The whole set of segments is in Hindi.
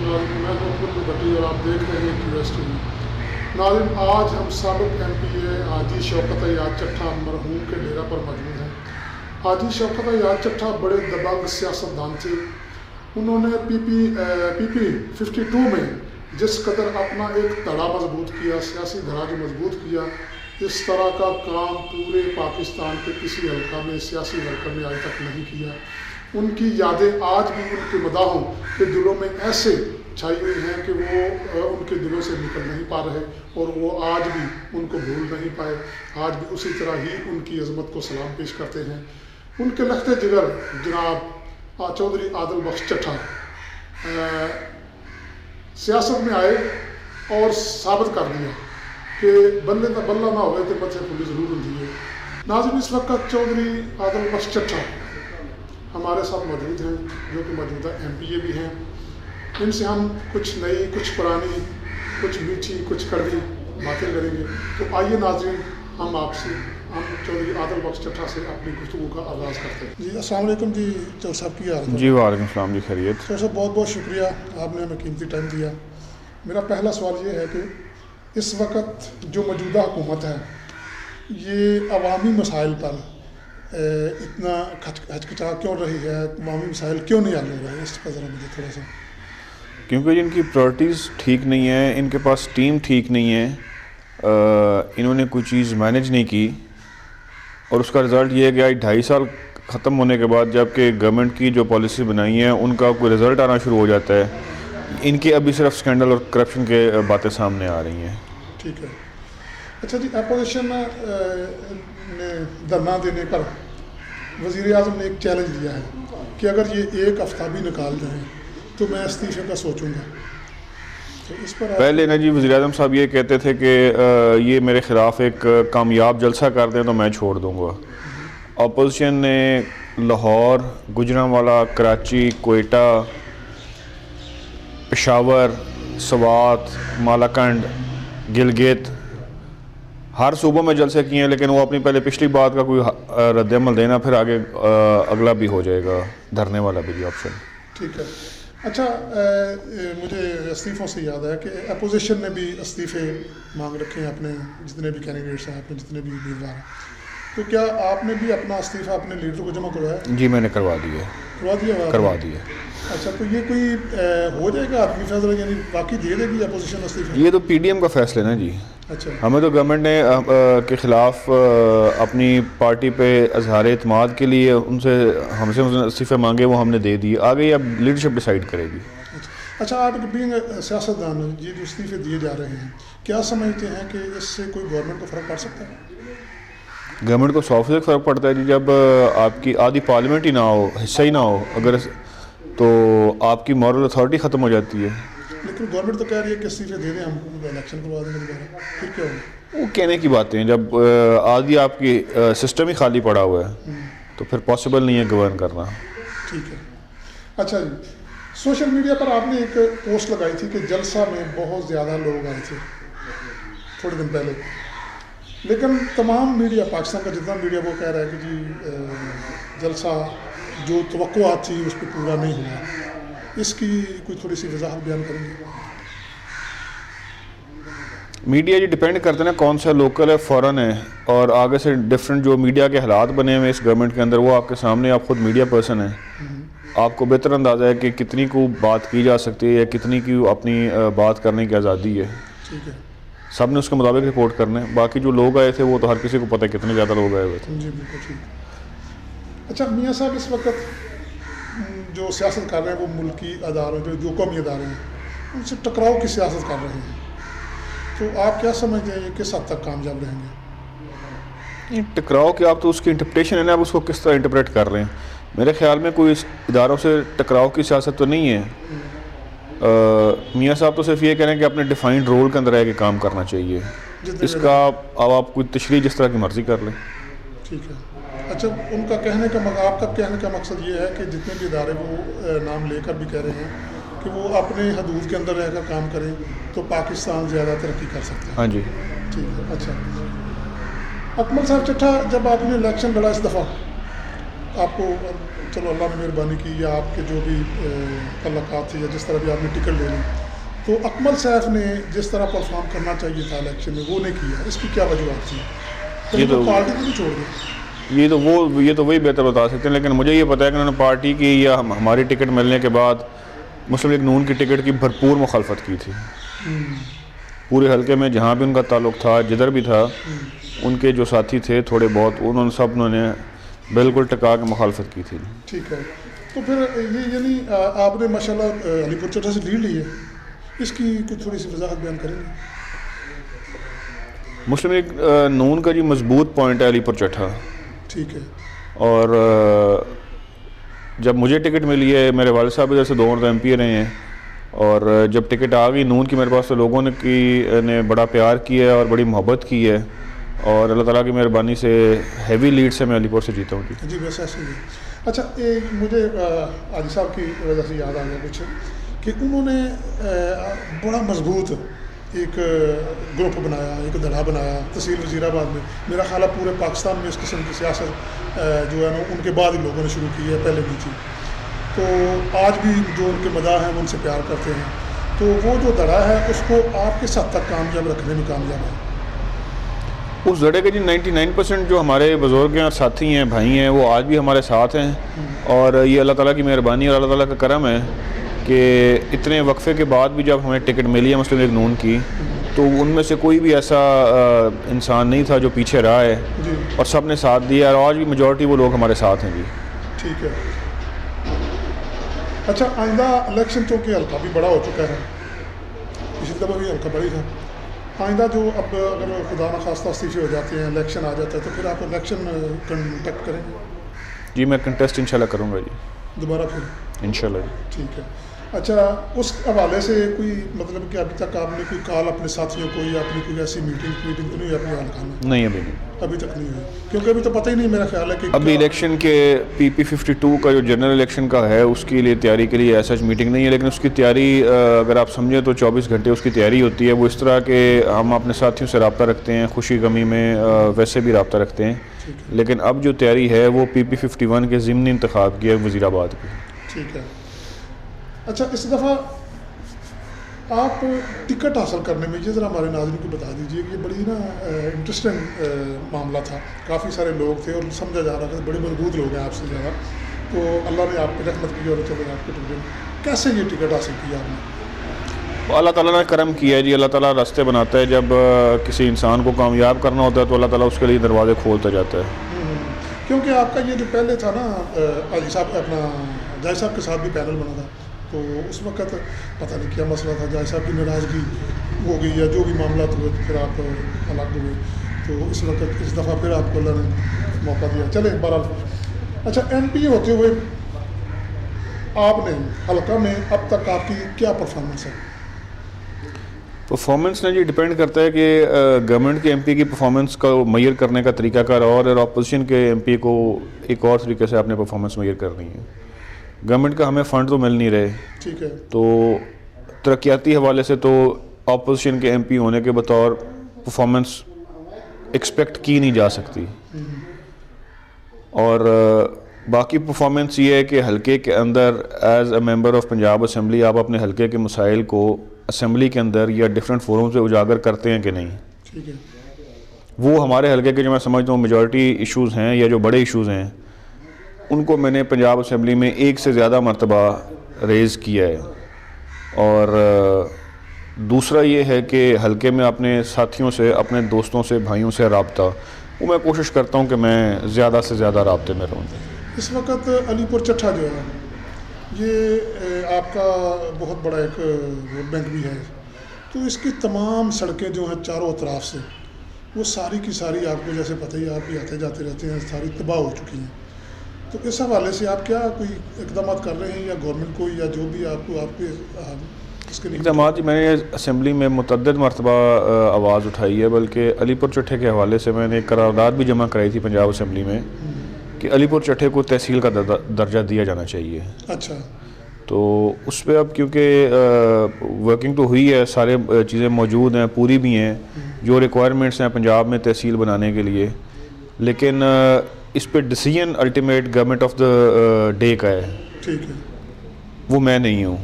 मैं मोहम्मद भट्टी और आप देख रहे हैं QS TV। नाज़रीन, आज हम साबिक़ MPA हाजी शौकत अयाज चट्ठा मरहूम के डेरा पर मौजूद हैं। हाजी शौकत अयाज चट्ठा बड़े दबंग सियासतदान थे। उन्होंने PP 52 में जिस कदर अपना एक तड़ा मजबूत किया, सियासी धरा जो मजबूत किया, इस तरह का काम पूरे पाकिस्तान के किसी हल्का में, सियासी हल्का में आज तक नहीं किया। उनकी यादें आज भी उनके मदाहों के दिलों में ऐसे छाई हुई हैं कि वो उनके दिलों से निकल नहीं पा रहे और वो आज भी उनको भूल नहीं पाए। आज भी उसी तरह ही उनकी अजमत को सलाम पेश करते हैं। उनके लखते जिगर जनाब चौधरी आदिल बख्श चट्ठा सियासत में आए और साबित कर दिया कि बल्ले का बल्ला ना होए तो बच्चे पुलिस जरूर होती है। नाज़रीन, इस वक्त चौधरी आदिल बख्श चट्ठा हमारे साथ मौजूद हैं, जो कि मौजूदा MPA भी हैं। इनसे हम कुछ नई, कुछ पुरानी, कुछ मीठी, कुछ कड़वी बातें करेंगे। तो आइए नाज़रीन, हम चौधरी आदिल बख्श चट्ठा से अपनी गुफ्तगू का आगाज़ करते हैं। जी, अस्सलाम वालेकुम जी चौधरी साहब, की हाल है? जी वालेकुम सलाम जी, खैरियत। चौधरी साहब, बहुत बहुत शुक्रिया, आपने हमें कीमती टाइम दिया। मेरा पहला सवाल ये है कि इस वक्त जो मौजूदा हुकूमत है, ये अवामी मसाइल पर इतना हचकिचा क्यों रही है? अवामी मसाइल क्यों नहीं हल हो रहा है? इस पर ज़रा मुझे थोड़ा सा। क्योंकि इनकी प्रायोरिटीज़ ठीक नहीं है, इनके पास टीम ठीक नहीं है, इन्होंने कोई चीज़ मैनेज नहीं की और उसका रिज़ल्ट ये है कि आज 2.5 साल ख़त्म होने के बाद जबकि गवर्नमेंट की जो पॉलिसी बनाई है उनका कोई रिज़ल्ट आना शुरू हो जाता है, इनके अभी सिर्फ स्कैंडल और करप्शन के बातें सामने आ रही हैं। ठीक है। अच्छा जी, अपोजिशन ने धरना देने पर वज़ीर आज़म ने एक चैलेंज दिया है कि अगर ये एक हफ़्ता भी निकाल जाएँ तो मैं इस्तीफ़े का सोचूंगा। तो इस पर पहले ना जी वज़ीर आज़म साहब ये कहते थे कि ये मेरे ख़िलाफ़ एक कामयाब जलसा कर दें तो मैं छोड़ दूँगा। अपोजिशन ने लाहौर, गुजरांवाला, कराची, कोयटा, पेशावर, सवात, मालाकंड, गिलगित, हर सूबों में जलसे किए हैं, लेकिन वो अपनी पहले पिछली बात का कोई रद्द-ए-अमल देना, फिर आगे अगला भी हो जाएगा, धरने वाला भी ऑप्शन। ठीक है। अच्छा, मुझे इस्तीफ़ों से याद है कि अपोजिशन ने भी इस्तीफ़े मांग रखे हैं, अपने जितने भी कैंडिडेट्स हैं, अपने जितने भी उम्मीदवार हैं। तो क्या आपने भी अपना इस्तीफ़ा अपने लीडर को जमा करवाया? जी, मैंने करवा दिया। करवा दिया। अच्छा, तो ये कोई हो जाएगा आदमी फैसला, यानी बाकी दे देगी अपोजिशन इस्तीफ़ा? ये तो PDM का फैसला है ना जी। अच्छा, हमें तो गवर्नमेंट ने के ख़िलाफ़ अपनी पार्टी पे इज़हार एतमाद के लिए हमसे इस्तीफ़े मांगे, वो हमने दे दिए। आगे अब लीडरशिप डिसाइड करेगी। अच्छा, आप बीइंग सियासतदान, ये जो इस्तीफ़े दिए जा रहे हैं, क्या समझते हैं कि इससे कोई गवर्नमेंट को फ़र्क पड़ सकता है? गवर्नमेंट को 100% फ़र्क पड़ता है जी। जब आपकी आधी पार्लियामेंट ही ना हो, हिस्सा ही ना हो अगर, तो आपकी मॉरल अथॉरिटी ख़त्म हो जाती है। लेकिन गवर्नमेंट तो कह रही है कि इस्तीफ़े दे दें, हम इलेक्शन करवा देंगे दोबारा, फिर क्या होगा? वो कहने की बातें हैं। जब आधी आपकी सिस्टम ही खाली पड़ा हुआ है तो फिर पॉसिबल नहीं है गवर्न करना। ठीक है। अच्छा जी, सोशल मीडिया पर आपने एक पोस्ट लगाई थी कि जलसा में बहुत ज़्यादा लोग आए थे थोड़े दिन पहले, लेकिन तमाम मीडिया, पाकिस्तान का जितना मीडिया, वो कह रहा है कि जी जलसा जो तवक्कुआत थी उस पर पूरा नहीं हुआ। इसकी कोई थोड़ी सी वजाहत बयान करेंगे? मीडिया जी डिपेंड करते हैं ना कौन सा लोकल है, फ़ॉरेन है, और आगे से डिफरेंट जो मीडिया के हालात बने हुए इस गवर्नमेंट के अंदर, वो आपके सामने, आप खुद मीडिया पर्सन हैं, आपको बेहतर अंदाज़ा है कि कितनी को बात की जा सकती है या कितनी की अपनी बात करने की आज़ादी है। ठीक है। सब ने उसके मुताबिक रिपोर्ट करना है। बाकी जो लोग आए थे वो तो हर किसी को पता है कितने ज़्यादा लोग आए हुए थे। जी बिल्कुल ठीक। अच्छा मियाँ साहब, इस वक्त जो सियासत कर रहे हैं वो मुल्की अदारों, जो कौमी अदारे हैं, उनसे टकराव की सियासत कर रहे हैं, तो आप क्या समझते हैं ये किस हद तक कामयाब रहेंगे? टकराव की आप तो उसकी इंटरप्रिटेशन है ना, आप उसको किस तरह इंटरप्रेट कर रहे हैं। मेरे ख्याल में कोई इदारों से टकराव की सियासत तो नहीं है। मियाँ साहब तो सिर्फ ये कह रहे हैं कि अपने डिफाइंड रोल के अंदर रह के काम करना चाहिए। इसका अब आप कोई तशरीह जिस तरह की मर्ज़ी कर लें। ठीक है। अच्छा, उनका कहने का आपका कहने का मकसद ये है कि जितने भी इदारे वो नाम लेकर भी कह रहे हैं कि वो अपने हदूद के अंदर रहकर काम करें तो पाकिस्तान ज़्यादा तरक्की कर सकता है। हाँ जी, ठीक है। अच्छा, अकमल साहब चट्ठा, जब आपने इलेक्शन लड़ा इस दफ़ा, आपको चलो अल्लाह ने मेहरबानी की या आपके जो भी तल्लुकात थे या जिस तरह भी आपने टिकट ले ली, तो अकमल सैफ ने जिस तरह परफॉर्म करना चाहिए था इलेक्शन में वो नहीं किया, इसकी क्या वजूहत थी? ये तो पार्टी को भी छोड़ दी। ये तो वही बेहतर बता सकते हैं, लेकिन मुझे ये पता है कि उन्होंने पार्टी की या हमारी टिकट मिलने के बाद मुस्लिम लीग नून की टिकट की भरपूर मुखालफत की थी। पूरे हलके में जहाँ भी उनका ताल्लुक था, जिधर भी था, उनके जो साथी थे थोड़े बहुत, उन्होंने बिल्कुल टका के मुखालफत की थी। ठीक है, तो फिर ये यानी आपने माशाल्लाह अलीपुर चट्ठा से लीड ली है, इसकी कुछ थोड़ी सी वजाहत बयान करेंगे? मुस्लिम लीग नून का जी मजबूत पॉइंट है अलीपुर चट्ठा। ठीक है। और जब मुझे टिकट मिली है, मेरे वालिद साहब इधर से 2 मरतबा MP रहे हैं, और जब टिकट आ गई नून की मेरे पास, तो लोगों ने बड़ा प्यार किया है और बड़ी मोहब्बत की है, और अल्लाह ताला की मेहरबानी से हैवी लीड से मैं अलीपुर से जीता हूँ जी। वैसे ऐसे ही। अच्छा, एक मुझे आदि साहब की वजह से याद आ गया कुछ कि उन्होंने बड़ा मजबूत एक ग्रुप बनाया, एक धड़ा बनाया तहसील वज़ीराबाद में। मेरा ख्याल है पूरे पाकिस्तान में इस किस्म की सियासत जो है ना उनके बाद ही लोगों ने शुरू की है, पहले नहीं थी। तो आज भी जो उनके मदाह हैं वो उनसे प्यार करते हैं, तो वो जो धड़ा है उसको आप किस हद तक कामयाब रखने में कामयाब है? उस जड़े के जी 99% जो हमारे बुजुर्ग हैं और साथी हैं, भाई हैं, वो आज भी हमारे साथ हैं। और ये अल्लाह ताला की मेहरबानी और अल्लाह ताला का करम है कि इतने वक्फे के बाद भी जब हमें टिकट मिली है मुस्लिम लीग नून की, तो उनमें से कोई भी ऐसा इंसान नहीं था जो पीछे रहा है जी। और सब ने साथ दिया, और आज भी मेजॉरिटी वो लोग हमारे साथ हैं जी। ठीक है। अच्छा, आइंदा इलेक्शन चूँकि हल्का भी बड़ा हो चुका है, पिछली दफ़ा भी हल्का बड़ा ही था, आइंदा जो अब अगर खुदा न खास्ता इस्तीफे हो जाते हैं, इलेक्शन आ जाता है, तो फिर आप इलेक्शन कंडक्ट करेंगे? जी, मैं कंटेस्ट इंशाल्लाह करूँगा जी, दोबारा फिर इंशाल्लाह जी। ठीक है। अच्छा, उस हवाले से कोई मतलब कि अभी तक आपने कोई कॉल अपने साथियों को या अपनी कोई ऐसी मीटिंग तो नहीं हुई अपने हल्का में? नहीं, अभी नहीं, अभी तक नहीं हुई, क्योंकि अभी तो पता ही नहीं, मेरा ख्याल है कि अभी इलेक्शन के PP52 का जो जनरल इलेक्शन का है उसके लिए तैयारी के लिए ऐसा मीटिंग नहीं है, लेकिन उसकी तैयारी अगर आप समझें तो 24 घंटे उसकी तैयारी होती है। वो इस तरह के हम अपने साथियों से रब्ता रखते हैं, खुशी गमी में वैसे भी रब्ता रखते हैं, लेकिन अब जो तैयारी है वो PP51 के ज़िमनी इंतखाब की है, वज़ीराबाद की। ठीक है। अच्छा, इस दफ़ा आप टिकट हासिल करने में, ये ज़रा हमारे नाज़रीन को बता दीजिए कि ये बड़ी ना इंटरेस्टिंग मामला था। काफ़ी सारे लोग थे और समझा जा रहा था बड़े मजबूत लोग हैं आपसे ज़्यादा, तो अल्लाह ने आप पे रहमत की और चलो आपके टिकट, कैसे ये टिकट हासिल किया आपने? अल्लाह ताला ने करम किया है जी। अल्लाह ताला रास्ते बनाता है, जब किसी इंसान को कामयाब करना होता है तो अल्लाह ताला उसके लिए दरवाजे खोलता जाता है। क्योंकि आपका ये जो पहले था ना, आजी साहब अपना जाय साहब के साथ भी पैनल बना था, तो उस वक्त पता नहीं क्या मसला था, जाय साहब की नाराज़गी हो गई या जो भी मामला हुए, फिर आप अलग हुए, तो इस वक्त इस दफ़ा फिर आपको अल्लाह ने मौका दिया। चले बहरहाल, अच्छा, MP होते हुए आपने हल्का में अब तक आपकी क्या परफॉर्मेंस है? परफॉर्मेंस ना जी डिपेंड करता है कि गवर्नमेंट के MP की परफॉर्मेंस का मैयर करने का तरीकाकार और अपोजिशन के MP को एक और तरीके से आपने परफॉर्मेंस मैयर करनी है। गवर्नमेंट का हमें फ़ंड तो मिल नहीं रहे, ठीक है, तो तरक्याती हवाले से तो अपोजिशन के MP होने के बतौर परफॉर्मेंस एक्सपेक्ट की नहीं जा सकती। और बाकी परफॉर्मेंस ये है कि हलके के अंदर as a member of Punjab assembly आप अपने हलके के मसाइल को असम्बली के अंदर या डिफरेंट फोरम से उजागर करते हैं कि नहीं। ठीक है। वो हमारे हलके के जो मैं समझता हूँ मेजॉरिटी इश्यूज़ हैं या जो बड़े इश्यूज़ हैं, उनको मैंने पंजाब असम्बली में एक से ज़्यादा मरतबा रेज़ किया है। और दूसरा ये है कि हलके में अपने साथियों से, अपने दोस्तों से, भाइयों से रब्ता, वो मैं कोशिश करता हूँ कि मैं ज़्यादा से ज़्यादा रब्ते में रहूँ। इस वक्त अलीपुर चट्ठा जो है ये आपका बहुत बड़ा एक वोट बैंक भी है, तो इसकी तमाम सड़कें जो हैं चारों अतराफ से, वो सारी की सारी आपको जैसे पता ही, आप भी आते जाते रहते हैं, सारी तबाह हो चुकी हैं। तो इस हवाले से आप क्या कोई इकदाम कर रहे हैं या गवर्नमेंट को या जो भी आपके इसके इकदाम? मैंने असम्बली में मुतअद्दिद मरतबा आवाज़ उठाई है, बल्कि अलीपुर चट्ठे के हवाले से मैंने एक करारदाद भी जमा कराई थी पंजाब असम्बली में कि अलीपुर चट्ठे को तहसील का दर्जा दिया जाना चाहिए। अच्छा, तो उस पर अब क्योंकि वर्किंग तो हुई है, सारे चीज़ें मौजूद हैं, पूरी भी हैं जो रिक्वायरमेंट्स हैं पंजाब में तहसील बनाने के लिए, लेकिन इस पे decision ultimate government of the day का है, ठीक है। वो मैं नहीं हूँ,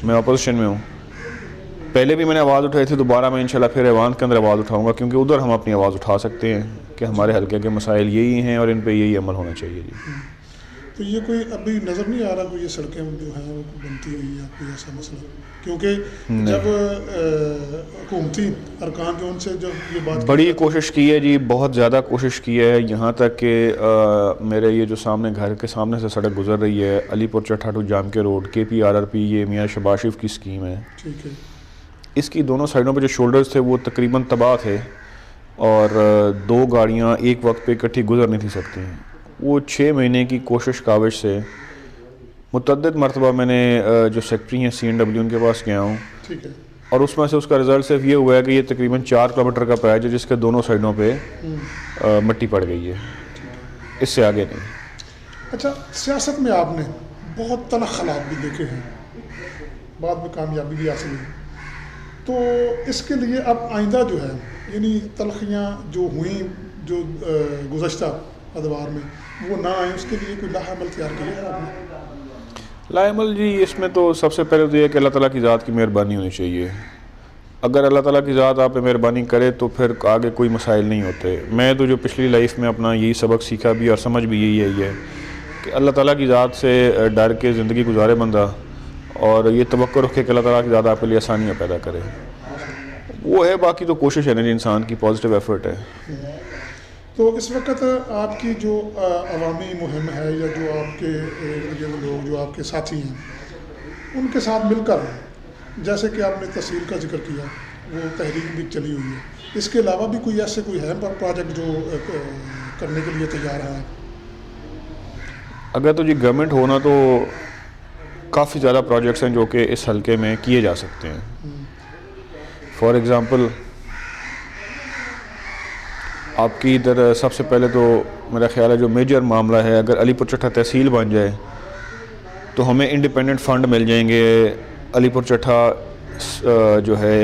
मैं अपोजिशन में हूँ। पहले भी मैंने आवाज़ उठाई थी, दोबारा मैं इंशाल्लाह फिर ऐवान के अंदर आवाज़ उठाऊँगा, क्योंकि उधर हम अपनी आवाज़ उठा सकते हैं कि हमारे हल्के के मसाइल यही हैं और इन पे यही अमल होना चाहिए जी। तो ये कोई अभी नज़र नहीं आ रहा कोई ये सड़कें जो हैं वो बनती हुई या कोई ऐसा मसला, क्योंकि जब हुकूमती अरकान जो उनसे जब ये बात बड़ी कोशिश की है जी, बहुत ज़्यादा कोशिश की है, यहाँ तक कि मेरे ये जो सामने घर के सामने से सड़क गुजर रही है अलीपुर चट्ठा टू जाम के रोड KPRRP, ये मियाँ शहबाज शरीफ की स्कीम है। ठीक है। इसकी दोनों साइडों पे जो शोल्डर्स थे वो तकरीबन तबाह थे और दो गाड़ियाँ एक वक्त पे इकट्ठी गुजर नहीं थी सकती। वो 6 महीने की कोशिश काविश से मुतअद्दिद मरतबा मैंने जो सेक्रेटरी हैं CNW उनके पास गया हूँ, ठीक है। और उसमें से उसका रिज़ल्ट सिर्फ ये हुआ है कि ये तकरीबन 4 किलोमीटर का पैच है जिसके दोनों साइडों पे मिट्टी पड़ गई है, इससे आगे नहीं। अच्छा, सियासत में आपने बहुत तलख हालात भी देखे हैं, बाद में कामयाबी भी हासिल हुई, तो इसके लिए अब आइंदा जो है यानी तलखियाँ जो हुई जो गुज़श्ता अदवार में वो ना आए, उसके लिए कोई लाहमल तैयार किया है आपने? लाइमल जी, इसमें तो सबसे पहले तो ये कि अल्लाह ताला की ज़ात की मेहरबानी होनी चाहिए। अगर अल्लाह ताला की ज़ात आप पे मेहरबानी करे तो फिर आगे कोई मसाइल नहीं होते। मैं तो जो पिछली लाइफ में अपना यही सबक सीखा भी और समझ भी यही है कि अल्लाह ताला की ज़ात से डर के ज़िंदगी गुजारे बंदा, और ये तवक्कुल रखे कि अल्लाह ताला की ज़ात आपके लिए आसानियाँ पैदा करे, वो है। बाकी तो कोशिश है ना जी, इंसान की पॉजिटिव एफर्ट है। तो इस वक्त आपकी जो अवामी मुहिम है या जो आपके लोग जो आपके साथी हैं उनके साथ मिलकर, जैसे कि आपने तहसील का जिक्र किया, वो तहरीक भी चली हुई है, इसके अलावा भी कोई ऐसे कोई है पर प्रोजेक्ट जो करने के लिए तैयार है? अगर तो जी गवर्नमेंट होना तो काफ़ी ज़्यादा प्रोजेक्ट्स हैं जो कि इस हल्के में किए जा सकते हैं। फॉर एग्ज़ाम्पल आपकी इधर सबसे पहले तो मेरा ख्याल है जो मेजर मामला है, अगर अलीपुर चट्ठा तहसील बन जाए तो हमें इंडिपेंडेंट फ़ंड मिल जाएंगे अलीपुर चट्ठा जो है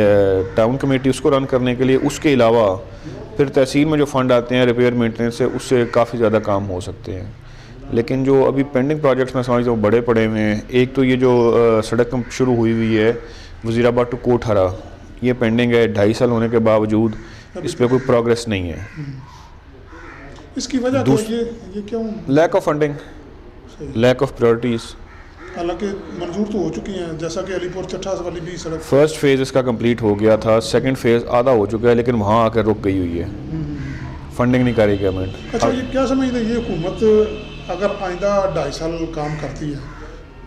टाउन कमेटी उसको रन करने के लिए। उसके अलावा फिर तहसील में जो फ़ंड आते हैं रिपेयर मेंटेनेंस से, उससे काफ़ी ज़्यादा काम हो सकते हैं। लेकिन जो अभी पेंडिंग प्रोजेक्ट्स मैं समझता हूँ बड़े पड़े हुए हैं। एक तो ये जो सड़क शुरू हुई है वज़ीराबाद टू कोटहरा, ये पेंडिंग है, 2.5 साल होने के बावजूद इस पर कोई प्रोग्रेस नहीं है। इसकी वजह तो ये क्यों? Lack of funding, lack of priorities. हालांकि मंजूर तो हो चुकी हैं, जैसा कि अलीपुर चट्ठा वाली भी सड़क फर्स्ट फेज़ इसका कंप्लीट हो गया था, सेकंड फेज़ आधा हो चुका है, लेकिन वहाँ आकर रुक गई हुई है, फंडिंग नहीं कर रही गवर्नमेंट। अच्छा, ये क्या समझते हैं, ये हुकूमत अगर आइंदा 2.5 साल काम करती है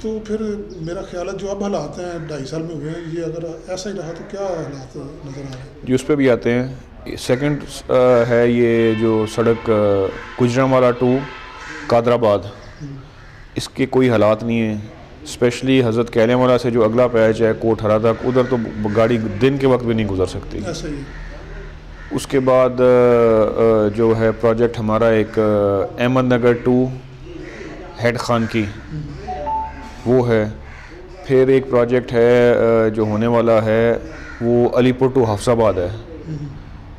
तो फिर मेरा ख्याल है जो अब हालात हैं 2.5 साल में हुए हैं, ये अगर ऐसा ही रहा तो क्या हालात नज़र आ रहे हैं? जी, उस पर भी आते हैं। सेकंड है ये जो सड़क गुजरांवाला टू कादराबाद, इसके कोई हालात नहीं है। स्पेशली हज़रत कैलियावाला से जो अगला पैच है कोटहरा तक, उधर तो गाड़ी दिन के वक्त भी नहीं गुजर सकती। ऐसा ही। उसके बाद जो है प्रोजेक्ट हमारा एक अहमद नगर टू हेड खान की, वो है। फिर एक प्रोजेक्ट है जो होने वाला है वो अलीपुर टू हफ्साबाद है,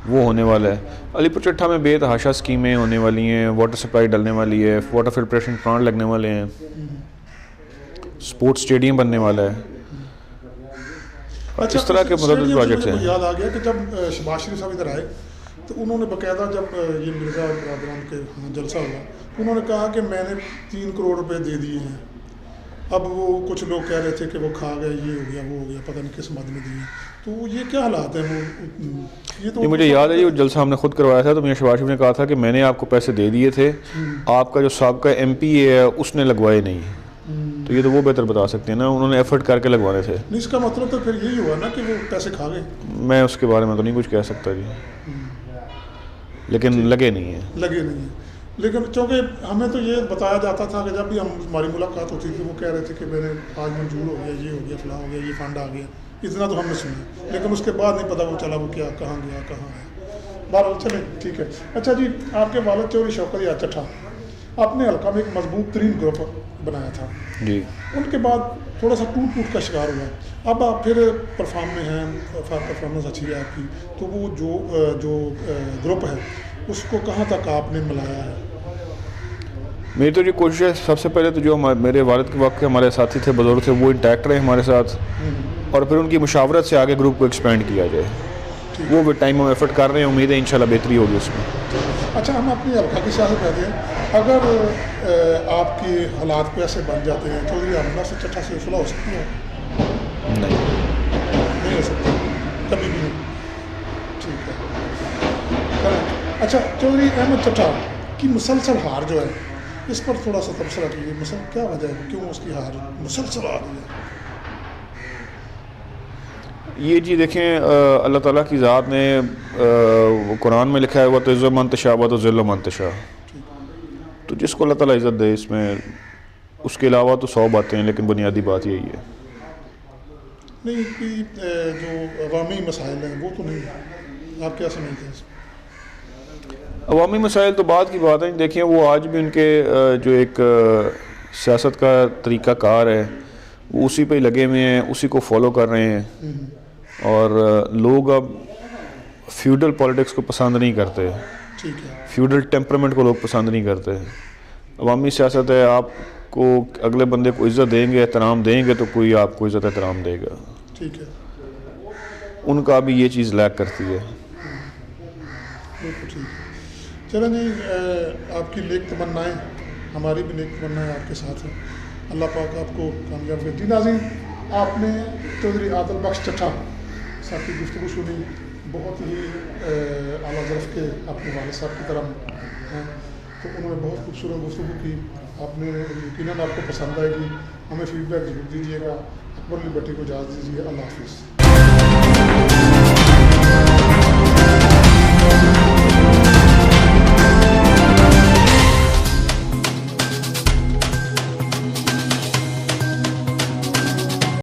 वो होने वाला है। अलीपुर चट्ठा में बेतहाशा स्कीमें होने वाली हैं, वाटर सप्लाई डलने वाली है, वाटर फिल्ट्रेशन प्लांट लगने वाले हैं, स्पोर्ट्स स्टेडियम बनने वाला है। अच्छा, इस तरह के मतलब प्रोजेक्ट्स हैं। याद आ गया कि जब शहबाज शरीफ साहब इधर आए तो उन्होंने बाकायदा जब ये मिर्ज़ा बरादरान के जलसा हुआ, उन्होंने कहा कि मैंने 3 करोड़ रुपए दे दिए हैं। अब वो कुछ लोग कह रहे थे कि वो खा गए, ये हो गया वो हो गया, पता नहीं किस मद में दिए। तो ये क्या हालात हैं? वो ये तो मुझे याद है, ये जलसा हमने खुद करवाया था तो मियां शहबाज शरीफ ने कहा था कि मैंने आपको पैसे दे दिए थे, आपका जो साहब MP है उसने लगवाए नहीं। तो ये तो वो बेहतर बता सकते हैं ना, उन्होंने एफर्ट करके लगवाने थे। नहीं, इसका मतलब तो फिर यही हुआ ना कि वो पैसे खा गए। मैं उसके बारे में तो नहीं कुछ कह सकता जी, लेकिन लगे नहीं है। लगे नहीं है, लेकिन चूँकि हमें तो ये बताया जाता था कि जब भी हमारी मुलाकात होती थी वो कह रहे थे कि मैंने आज मंजूर हो गया, ये हो गया, फलां हो गया, ये फंड आ गया, इतना तो हमने सुना, लेकिन उसके बाद नहीं पता वो चला वो क्या कहाँ गया कहाँ है। बहरहाल चले, ठीक है। अच्छा जी, आपके वालिद चौधरी शौकत यार चट्ठा, आपने हल्का में एक मजबूत तरीन ग्रुप बनाया था जी, उनके बाद थोड़ा सा टूट का शिकार हुआ। अब आप फिर परफॉर्म में हैं, परफॉर्मेंस अच्छी है आपकी, तो वो जो ग्रुप है उसको कहाँ तक आपने मिलाया है? मेरी तो ये कोशिश है, सबसे पहले तो जो मेरे वालिद के वक्त के हमारे साथी थे, बुजुर्ग थे, वो इंटैक्ट रहे हमारे साथ, और फिर उनकी मुशावरत से आगे ग्रुप को एक्सपेंड किया जाए। वो भी टाइम हम एफर्ट कर रहे हैं, उम्मीद है इंशाल्लाह बेहतरी होगी उसमें। अच्छा, हम अपनी हल्का की सियासत कहते हैं, अगर आपके हालात पे ऐसे बन जाते हैं, चौधरी अहमद से चट्ठा से सुलह हो सकती है? नहीं हो सकती, कभी भी नहीं। ठीक है, करें। अच्छा, चौधरी अहमद चट्ठा की मुसलसल हार जो है, इस पर थोड़ा सा तबसरा कीजिए। क्या वजह है, क्यों उसकी हार मुसलसल आ रही है? ये जी देखें, अल्लाह ताला की ज़ात ने कुरान में लिखा है, वह तो इज़्ज़ो मन तशा व तो ज़िल्लो मन तशा। तो जिसको अल्लाह ताला इज़्ज़त दे, इसमें उसके अलावा तो 100 बातें हैं, लेकिन बुनियादी बात यही है। नहीं कि जो अवामी मसाइल हैं वो तो नहीं, आप क्या समझते हैं? अवामी मसाइल तो बात की बात है। देखिए, वो आज भी उनके जो एक सियासत का तरीक़ा कार है, वो उसी पे ही लगे हुए हैं, उसी को फॉलो कर रहे हैं। और लोग अब फ्यूडल पॉलिटिक्स को पसंद नहीं करते, ठीक है, फ्यूडल टेम्परामेंट को लोग पसंद नहीं करते। अवामी सियासत है, आपको अगले बंदे को इज़्ज़त देंगे, एहतराम देंगे, तो कोई आपको इज़्ज़त एहतराम देगा। ठीक है, उनका भी ये चीज़ लैक करती है। बिल्कुल ठीक है। चलें जी, आपकी नेक तमन्नाएँ, हमारी भी नेक तमन्नाएँ आपके साथ हैं। अल्लाह पाक आपको कामयाब करे। जी नाज़रीन, आपने चौधरी आदिल बख्श चट्ठा साहब की गुफ्तगू सुनी, बहुत ही आला ज़रफ़ के अपने वालिद साहब की तरह हैं, तो उन्होंने बहुत खूबसूरत गुफ्तगू की। आपने यकीनन आपको पसंद आएगी। हमें फ़ीडबैक ज़रूर दीजिएगा। अकबर लिबर्टी को इजाज़त दीजिए। अल्लाह हाफ़िज़।